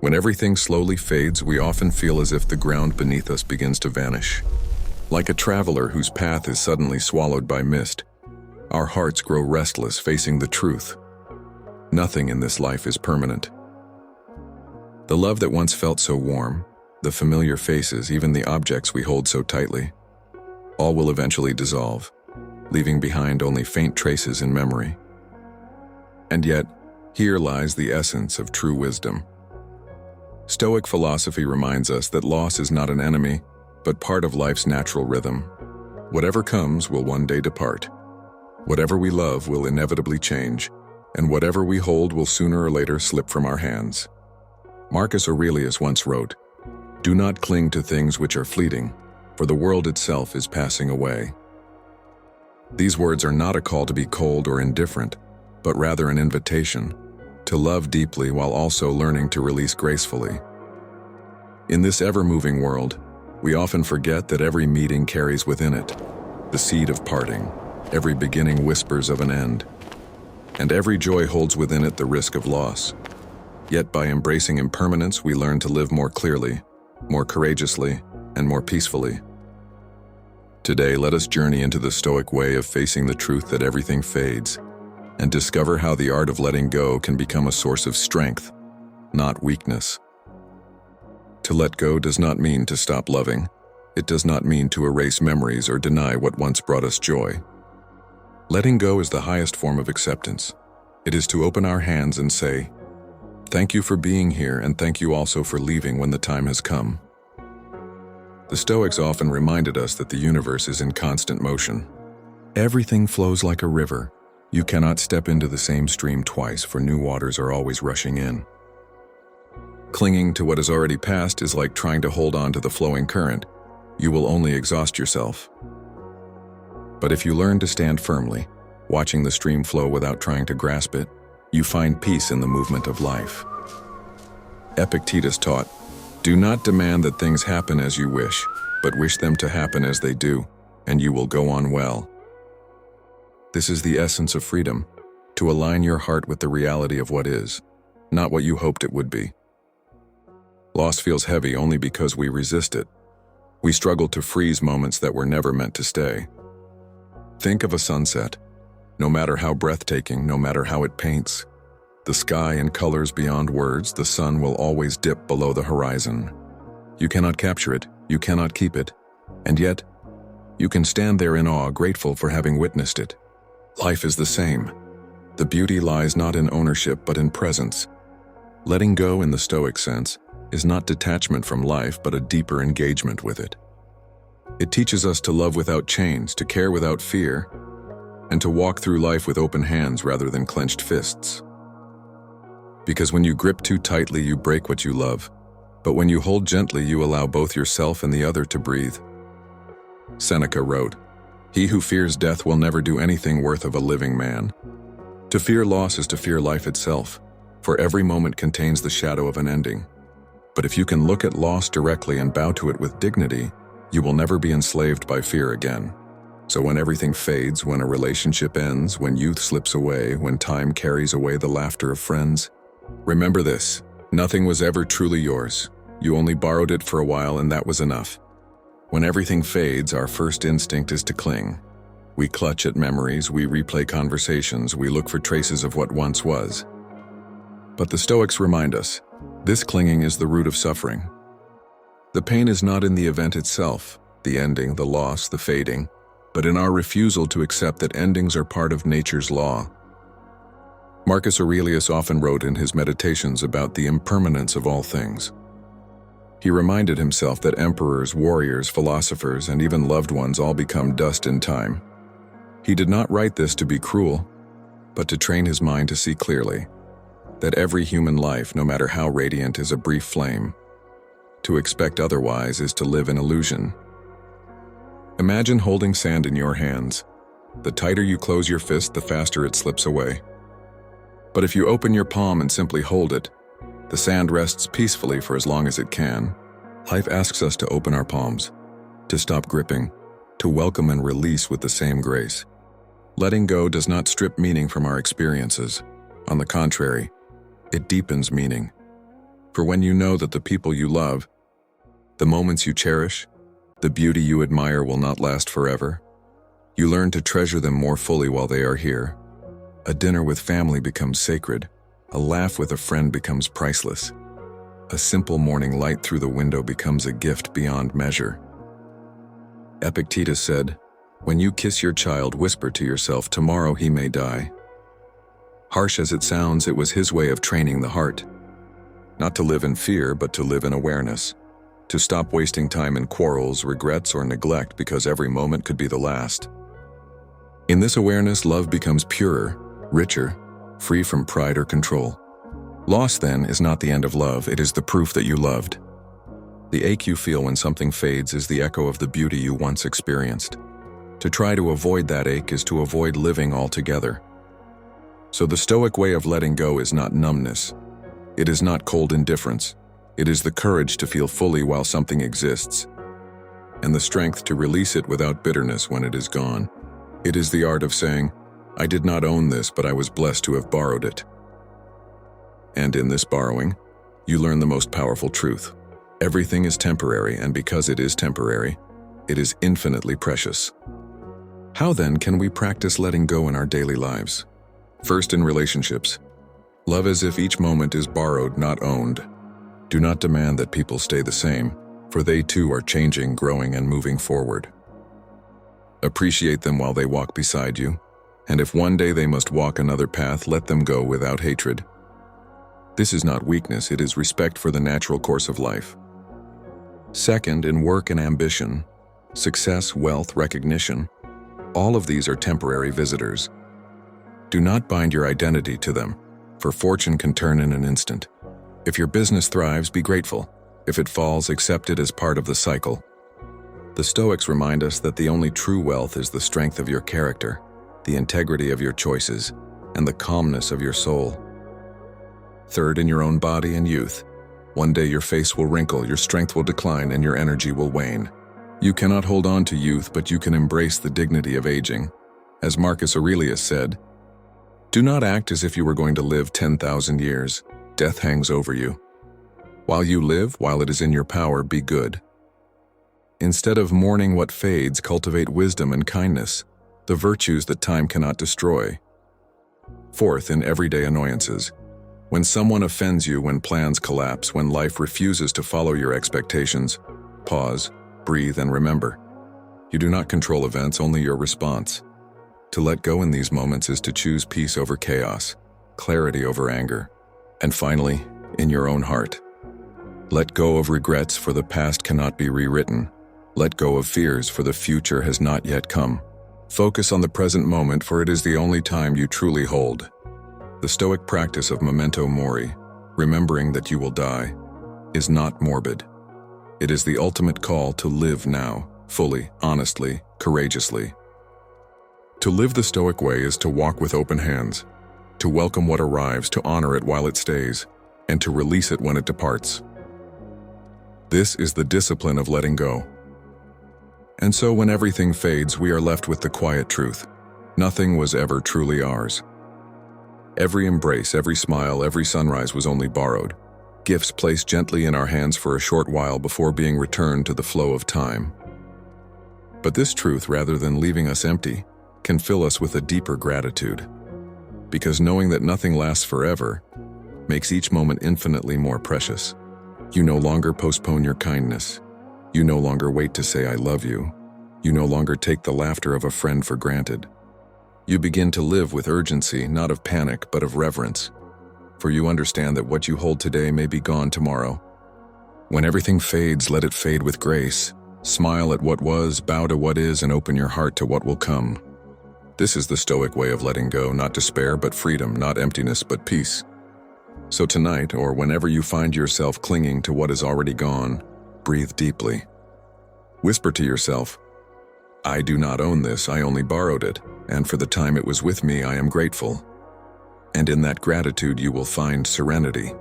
When everything slowly fades, we often feel as if the ground beneath us begins to vanish. Like a traveler whose path is suddenly swallowed by mist, our hearts grow restless facing the truth. Nothing in this life is permanent. The love that once felt so warm, the familiar faces, even the objects we hold so tightly, all will eventually dissolve, leaving behind only faint traces in memory. And yet, here lies the essence of true wisdom. Stoic philosophy reminds us that loss is not an enemy, but part of life's natural rhythm. Whatever comes will one day depart. Whatever we love will inevitably change, and whatever we hold will sooner or later slip from our hands. Marcus Aurelius once wrote, "Do not cling to things which are fleeting, for the world itself is passing away." These words are not a call to be cold or indifferent, but rather an invitation to love deeply while also learning to release gracefully. In this ever-moving world, we often forget that every meeting carries within it the seed of parting, every beginning whispers of an end, and every joy holds within it the risk of loss. Yet by embracing impermanence, we learn to live more clearly, more courageously, and more peacefully. Today, let us journey into the Stoic way of facing the truth that everything fades, and discover how the art of letting go can become a source of strength, not weakness. To let go does not mean to stop loving. It does not mean to erase memories or deny what once brought us joy. Letting go is the highest form of acceptance. It is to open our hands and say, "Thank you for being here, and thank you also for leaving when the time has come." The Stoics often reminded us that the universe is in constant motion. Everything flows like a river. You cannot step into the same stream twice, for new waters are always rushing in. Clinging to what has already passed is like trying to hold on to the flowing current. You will only exhaust yourself. But if you learn to stand firmly, watching the stream flow without trying to grasp it, you find peace in the movement of life. Epictetus taught, "Do not demand that things happen as you wish, but wish them to happen as they do, and you will go on well." This is the essence of freedom, to align your heart with the reality of what is, not what you hoped it would be. Loss feels heavy only because we resist it. We struggle to freeze moments that were never meant to stay. Think of a sunset. No matter how breathtaking, no matter how it paints, the sky in colors beyond words, the sun will always dip below the horizon. You cannot capture it, you cannot keep it, and yet, you can stand there in awe, grateful for having witnessed it. Life is the same. The beauty lies not in ownership, but in presence. Letting go in the Stoic sense is not detachment from life, but a deeper engagement with it. It teaches us to love without chains, to care without fear, and to walk through life with open hands rather than clenched fists. Because when you grip too tightly, you break what you love, but when you hold gently, you allow both yourself and the other to breathe. Seneca wrote, "He who fears death will never do anything worth of a living man." To fear loss is to fear life itself, for every moment contains the shadow of an ending. But if you can look at loss directly and bow to it with dignity, you will never be enslaved by fear again. So when everything fades, when a relationship ends, when youth slips away, when time carries away the laughter of friends, remember this: nothing was ever truly yours. You only borrowed it for a while, and that was enough. When everything fades, our first instinct is to cling. We clutch at memories, we replay conversations, we look for traces of what once was. But the Stoics remind us, this clinging is the root of suffering. The pain is not in the event itself, the ending, the loss, the fading, but in our refusal to accept that endings are part of nature's law. Marcus Aurelius often wrote in his meditations about the impermanence of all things. He reminded himself that emperors, warriors, philosophers, and even loved ones all become dust in time. He did not write this to be cruel, but to train his mind to see clearly that every human life, no matter how radiant, is a brief flame. To expect otherwise is to live in illusion. Imagine holding sand in your hands. The tighter you close your fist, the faster it slips away. But if you open your palm and simply hold it, the sand rests peacefully for as long as it can. Life asks us to open our palms, to stop gripping, to welcome and release with the same grace. Letting go does not strip meaning from our experiences. On the contrary, it deepens meaning. For when you know that the people you love, the moments you cherish, the beauty you admire will not last forever, you learn to treasure them more fully while they are here. A dinner with family becomes sacred. A laugh with a friend becomes priceless. A simple morning light through the window becomes a gift beyond measure. Epictetus said, "When you kiss your child, whisper to yourself, tomorrow he may die." Harsh as it sounds, it was his way of training the heart. Not to live in fear, but to live in awareness. To stop wasting time in quarrels, regrets, or neglect because every moment could be the last. In this awareness, love becomes purer, richer, free from pride or control. Loss, then, is not the end of love, it is the proof that you loved. The ache you feel when something fades is the echo of the beauty you once experienced. To try to avoid that ache is to avoid living altogether. So the Stoic way of letting go is not numbness. It is not cold indifference. It is the courage to feel fully while something exists, and the strength to release it without bitterness when it is gone. It is the art of saying, "I did not own this, but I was blessed to have borrowed it." And in this borrowing, you learn the most powerful truth. Everything is temporary, and because it is temporary, it is infinitely precious. How then can we practice letting go in our daily lives? First, in relationships. Love as if each moment is borrowed, not owned. Do not demand that people stay the same, for they too are changing, growing, and moving forward. Appreciate them while they walk beside you, and if one day they must walk another path, let them go without hatred. This is not weakness, it is respect for the natural course of life. Second, in work and ambition, success, wealth, recognition, all of these are temporary visitors. Do not bind your identity to them, for fortune can turn in an instant. If your business thrives, be grateful. If it falls, accept it as part of the cycle. The Stoics remind us that the only true wealth is the strength of your character, the integrity of your choices, and the calmness of your soul. Third, in your own body and youth. One day your face will wrinkle, your strength will decline, and your energy will wane. You cannot hold on to youth, but you can embrace the dignity of aging. As Marcus Aurelius said, "Do not act as if you were going to live 10,000 years. Death hangs over you. While you live, while it is in your power, be good." Instead of mourning what fades, cultivate wisdom and kindness, the virtues that time cannot destroy. Fourth, in everyday annoyances. When someone offends you, when plans collapse, when life refuses to follow your expectations, pause, breathe, and remember. You do not control events, only your response. To let go in these moments is to choose peace over chaos, clarity over anger. And finally, in your own heart. Let go of regrets, for the past cannot be rewritten. Let go of fears, for the future has not yet come. Focus on the present moment, for it is the only time you truly hold. The Stoic practice of memento mori, remembering that you will die, is not morbid. It is the ultimate call to live now, fully, honestly, courageously. To live the Stoic way is to walk with open hands, to welcome what arrives, to honor it while it stays, and to release it when it departs. This is the discipline of letting go. And so when everything fades, we are left with the quiet truth. Nothing was ever truly ours. Every embrace, every smile, every sunrise was only borrowed. Gifts placed gently in our hands for a short while before being returned to the flow of time. But this truth, rather than leaving us empty, can fill us with a deeper gratitude. Because knowing that nothing lasts forever makes each moment infinitely more precious. You no longer postpone your kindness. You no longer wait to say I love you. You no longer take the laughter of a friend for granted. You begin to live with urgency, not of panic, but of reverence. For you understand that what you hold today may be gone tomorrow. When everything fades, let it fade with grace. Smile at what was, bow to what is, and open your heart to what will come. This is the Stoic way of letting go, not despair but freedom, not emptiness but peace. So tonight, or whenever you find yourself clinging to what is already gone, breathe deeply. Whisper to yourself, "I do not own this, I only borrowed it, and for the time it was with me, I am grateful." And in that gratitude you will find serenity,